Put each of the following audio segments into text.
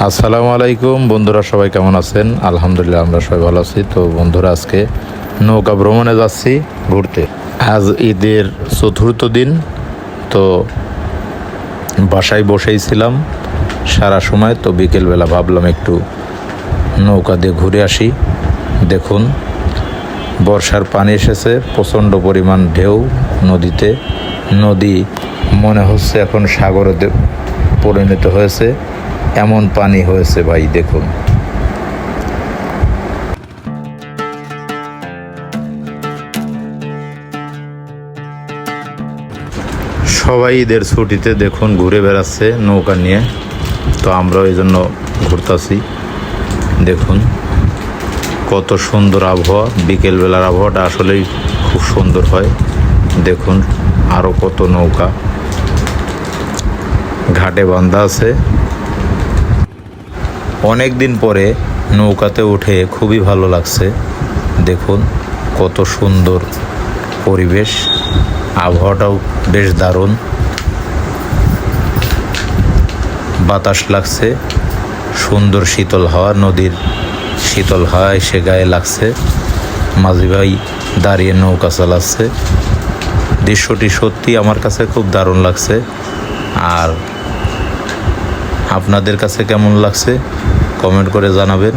আসসালামু আলাইকুম বন্ধুরা, সবাই কেমন আছেন? আলহামদুলিল্লাহ, আমরা সবাই ভালো আছি। তো বন্ধুরা, আজকে নৌকা ভ্রমণে যাচ্ছি ঘুরতে। আজ ঈদের চতুর্থ দিন। তো বাসায় বসেই ছিলাম সারা সময়। তো বিকেলবেলা ভাবলাম একটু নৌকা দিয়ে ঘুরে আসি। দেখুন, বর্ষার পানি এসেছে, প্রচণ্ড পরিমাণ ঢেউ নদীতে। নদী মনে হচ্ছে এখন সাগরে পরিণত হয়েছে, এমন পানি হয়েছে ভাই। দেখুন, সবাই ঈদের ছুটিতে দেখুন ঘুরে বেড়াচ্ছে নৌকা নিয়ে। তো আমরাও এই জন্য ঘুরতেছি। দেখুন কত সুন্দর আবহাওয়া, বিকেলবেলার আবহাওয়াটা আসলেই খুব সুন্দর হয়। দেখুন আরও কত নৌকা ঘাটে বাঁধা আছে। অনেক দিন পরে নৌকাতে উঠে খুবই ভালো লাগছে। দেখুন কত সুন্দর পরিবেশ, আবহাওয়াটাও বেশ দারুণ। বাতাস লাগছে, সুন্দর শীতল হাওয়া, নদীর শীতল হাওয়া এসে গায়ে লাগছে। মাঝি ভাই দাঁড়িয়ে নৌকা চালাচ্ছে। দৃশ্যটি সত্যি আমার কাছে খুব দারুণ লাগছে। আর আপনাদের কাছে কেমন লাগছে কমেন্ট করে জানাবেন।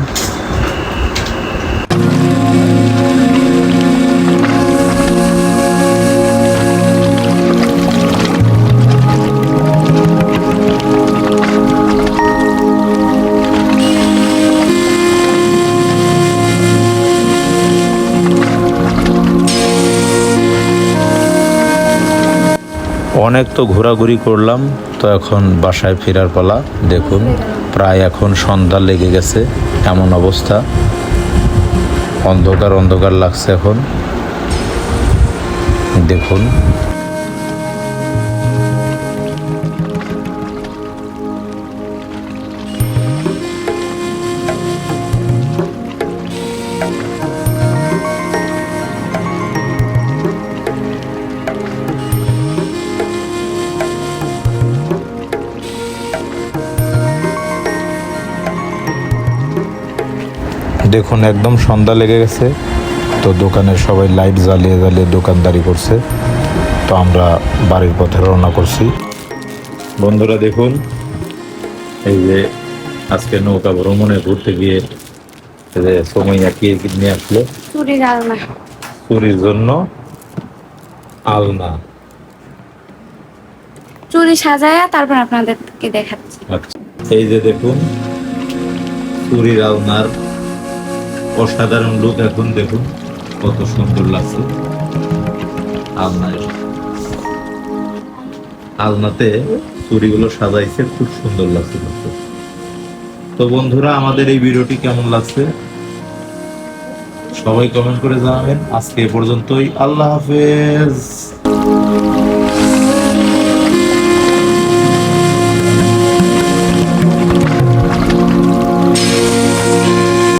অনেক তো ঘোরাঘুরি করলাম, তো এখন বাসায় ফেরার পালা। দেখুন প্রায় এখন সন্ধ্যা লেগে গেছে, এমন অবস্থা, অন্ধকার অন্ধকার লাগছে এখন। দেখুন দেখুন একদম সন্ধ্যা লেগে গেছে। তো দোকানের সবাই লাইট জ্বালিয়ে জ্বালিয়ে দোকানদারি করছে। তো আমরা বাড়ির পথে রওনা করছি। বন্ধুরা দেখুন, এই যে আজকে নৌকা ভ্রমণে ঘুরতে গিয়ে যে সময় কি নিয়ে আসলো, চুরির জন্য আলনা। চুরি সাজায়া তারপর আপনাদেরকে দেখাচ্ছি। আচ্ছা, এই যে দেখুন চুরির আলনার অসাধারণ লুক। এখন দেখুন কত সুন্দর লাগছে। আলনাতে চুরিগুলো সাজাইছে, খুব সুন্দর লাগছে। তো বন্ধুরা, আমাদের এই ভিডিওটি কেমন লাগছে সবাই কমেন্ট করে জানাবেন। আজকে এ পর্যন্তই, আল্লাহ হাফেজ।